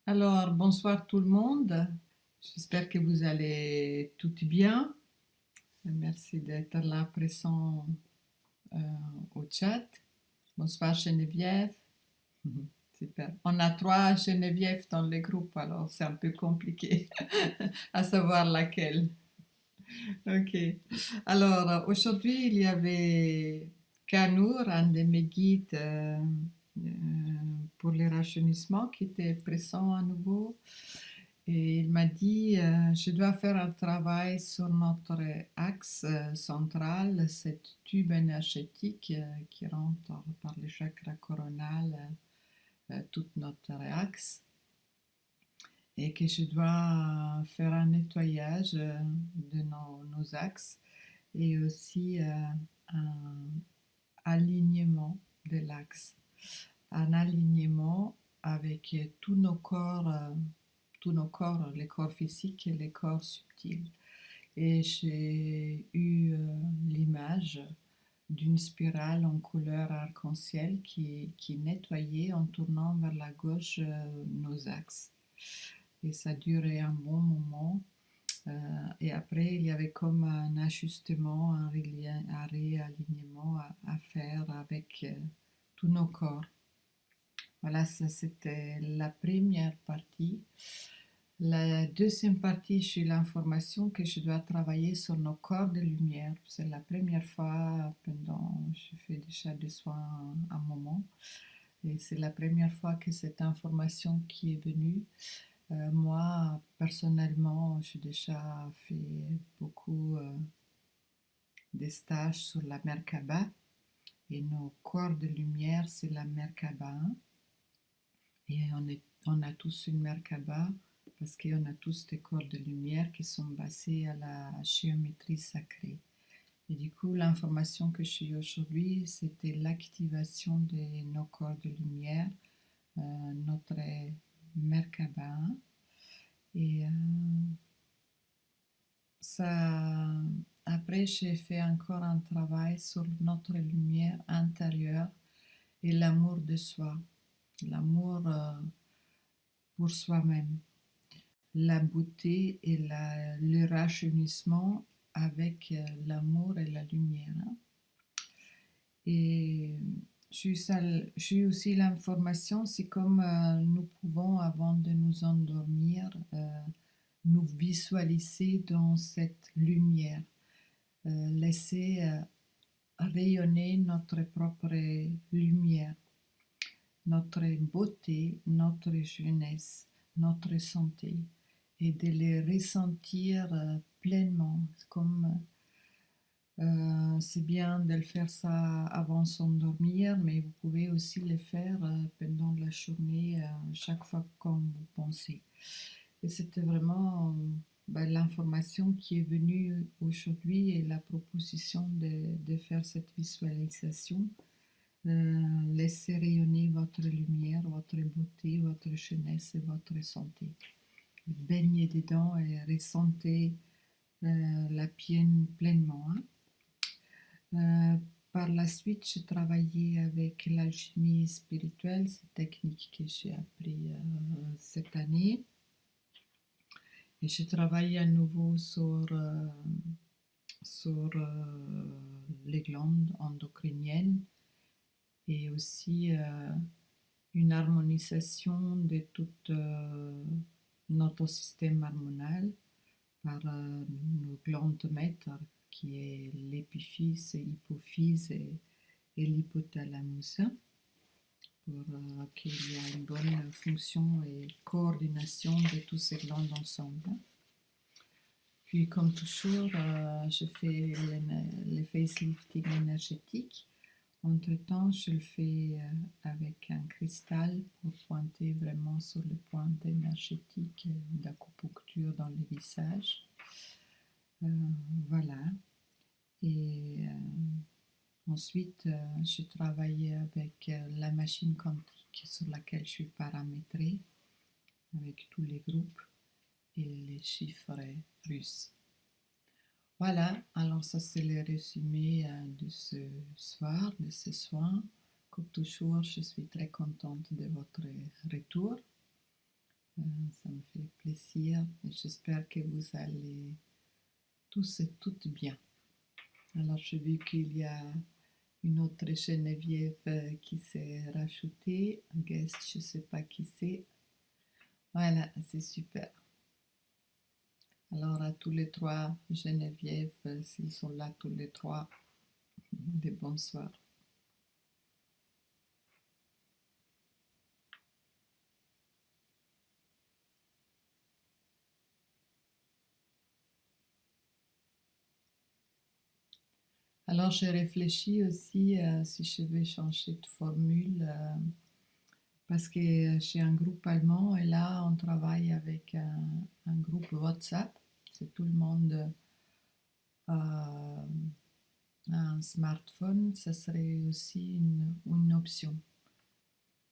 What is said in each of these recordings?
Alors, bonsoir tout le monde. J'espère que vous allez toutes bien. Merci d'être là présent euh, au chat. Bonsoir Geneviève. Mhm. Super. On a trois Geneviève dans le groupe, alors c'est un peu compliqué à savoir laquelle. Ok. Alors, aujourd'hui, il y avait Kanour, un de mes guides euh, pour les rajeunissements, qui était présent à nouveau. Et il m'a dit, je dois faire un travail sur notre axe central, cette tube énergétique qui rentre par le chakra coronal, tout notre axe, et que je dois faire un nettoyage de nos axes et aussi un alignement de l'axe, un alignement avec tous nos corps, les corps physiques et les corps subtils. Et j'ai eu l'image d'une spirale en couleur arc-en-ciel qui nettoyait en tournant vers la gauche nos axes. Et ça durait un bon moment. Et après, il y avait comme un ajustement, un réalignement à faire avec tous nos corps. Voilà, ça c'était la première partie. La deuxième partie, j'ai l'information que je dois travailler sur nos corps de lumière. C'est la première fois pendant, je fais déjà des soins un moment, et c'est la première fois que cette information qui est venue. Moi, personnellement, j'ai déjà fait beaucoup de stages sur la Merkaba, et nos corps de lumière, c'est la Merkaba 1. Et on a tous une Merkaba parce qu'on a tous des corps de lumière qui sont basés à la géométrie sacrée. Et du coup, l'information que j'ai eue aujourd'hui, c'était l'activation de nos corps de lumière, notre Merkaba. Et ça, après, j'ai fait encore un travail sur notre lumière intérieure et l'amour de soi, l'amour pour soi-même, la beauté et le rajeunissement avec l'amour et la lumière. Et j'ai aussi l'information, c'est comme nous pouvons, avant de nous endormir, nous visualiser dans cette lumière, laisser rayonner notre propre lumière, notre beauté, notre jeunesse, notre santé, et de les ressentir pleinement. Comme c'est bien de le faire ça avant de s'endormir, mais vous pouvez aussi le faire pendant la journée, chaque fois quand vous pensez. Et c'était vraiment l'information qui est venue aujourd'hui et la proposition de faire cette visualisation. Laissez rayonner votre lumière, votre beauté, votre jeunesse et votre santé. Baignez dedans et ressentez la pleinement. Hein. Par la suite, j'ai travaillé avec l'alchimie spirituelle, cette technique que j'ai appris cette année. Et je travaille à nouveau sur les glandes endocriniennes et aussi une harmonisation de tout notre système hormonal par nos glandes maîtres qui est l'épiphyse, l'hypophyse et l'hypothalamus pour qu'il y ait une bonne fonction et coordination de tous ces glandes ensemble. Puis comme toujours, je fais le facelifting énergétique. Entre-temps, je le fais avec un cristal pour pointer vraiment sur le point énergétique d'acupuncture dans le visage. Voilà. Et ensuite, je travaillais avec la machine quantique sur laquelle je suis paramétrée, avec tous les groupes et les chiffres russes. Voilà, alors ça c'est le résumé de ce soir, de ce soin. Comme toujours, je suis très contente de votre retour. Ça me fait plaisir et j'espère que vous allez tous et toutes bien. Alors, j'ai vu qu'il y a une autre Geneviève qui s'est rajoutée. Guest, je ne sais pas qui c'est. Voilà, c'est super. Alors, à tous les trois, Geneviève, s'ils sont là tous les trois, des bonsoirs. Alors, j'ai réfléchi aussi si je vais changer de formule parce que j'ai un groupe allemand et là, on travaille avec un groupe WhatsApp. C'est tout le monde a un smartphone. Ça serait aussi une option.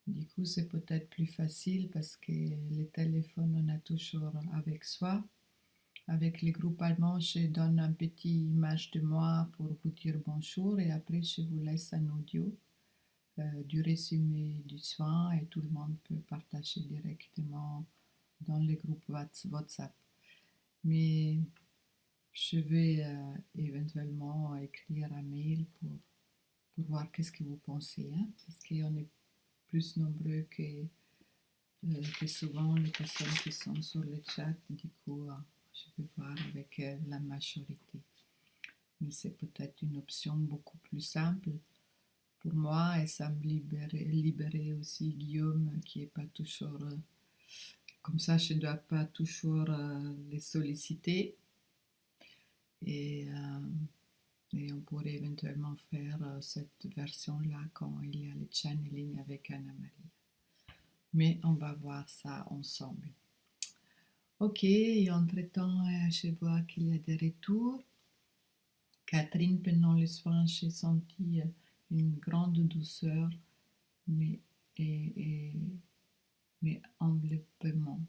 Du coup, c'est peut-être plus facile parce que les téléphones, on a toujours avec soi. Avec les groupes allemands, je donne un petit image de moi pour vous dire bonjour et après, je vous laisse un audio du résumé du soin et tout le monde peut partager directement dans les groupes WhatsApp. Mais je vais éventuellement écrire un mail pour voir qu'est-ce que vous pensez, hein, parce qu'on est plus nombreux que souvent les personnes qui sont sur le chat. Du coup, je vais voir avec la majorité. Mais c'est peut-être une option beaucoup plus simple pour moi et ça me libérer aussi Guillaume qui est pas toujours comme ça, je ne dois pas toujours les solliciter et, et on pourrait éventuellement faire cette version-là quand il y a les channeling avec Anna-Marie. Mais on va voir ça ensemble. Ok, et entre-temps, je vois qu'il y a des retours. Catherine, pendant les soins, j'ai senti une grande douceur, mais, mais enveloppement.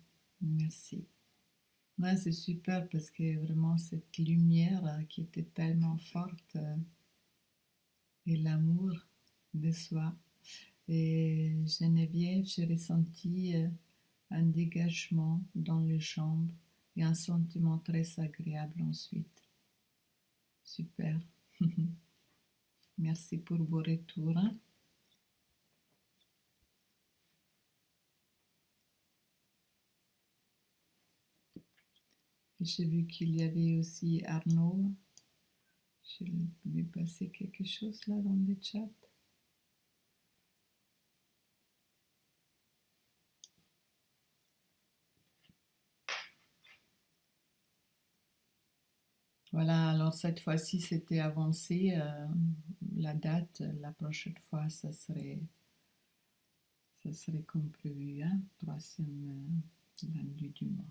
Merci. Ouais, c'est super parce que vraiment cette lumière qui était tellement forte et l'amour de soi. Et Geneviève, j'ai ressenti un dégagement dans les jambes et un sentiment très agréable ensuite. Super. Merci pour vos retours. J'ai vu qu'il y avait aussi Arnaud. J'ai vu passer quelque chose là dans le chat. Voilà, alors cette fois-ci c'était avancé. La date, la prochaine fois, ça serait comme prévu, hein, troisième lundi du mois.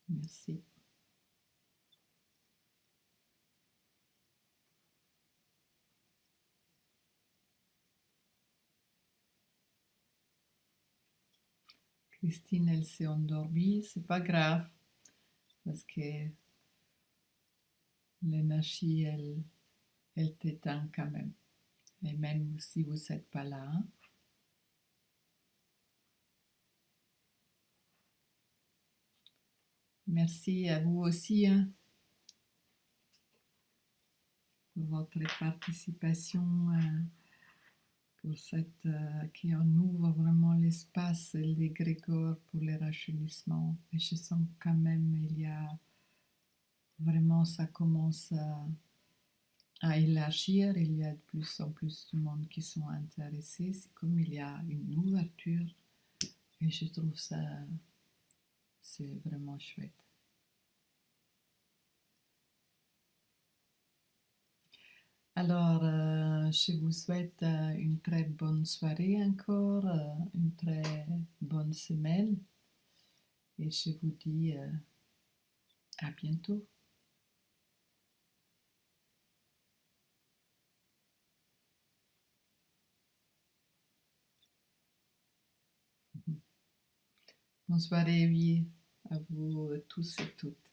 Merci. Christine, elle s'est endormie, c'est pas grave, parce que l'énergie, elle t'éteint quand même. Et même si vous n'êtes pas là. Hein. Merci à vous aussi hein, pour votre participation, pour cette, qui en ouvre vraiment l'espace, les Grégor pour les rajeunissements. Et je sens quand même, il y a vraiment, ça commence à élargir, il y a de plus en plus de monde qui sont intéressés, c'est comme il y a une ouverture et je trouve ça, c'est vraiment chouette. Alors, je vous souhaite une très bonne soirée encore, une très bonne semaine et je vous dis à bientôt. Bonne soirée, oui, à vous tous et toutes.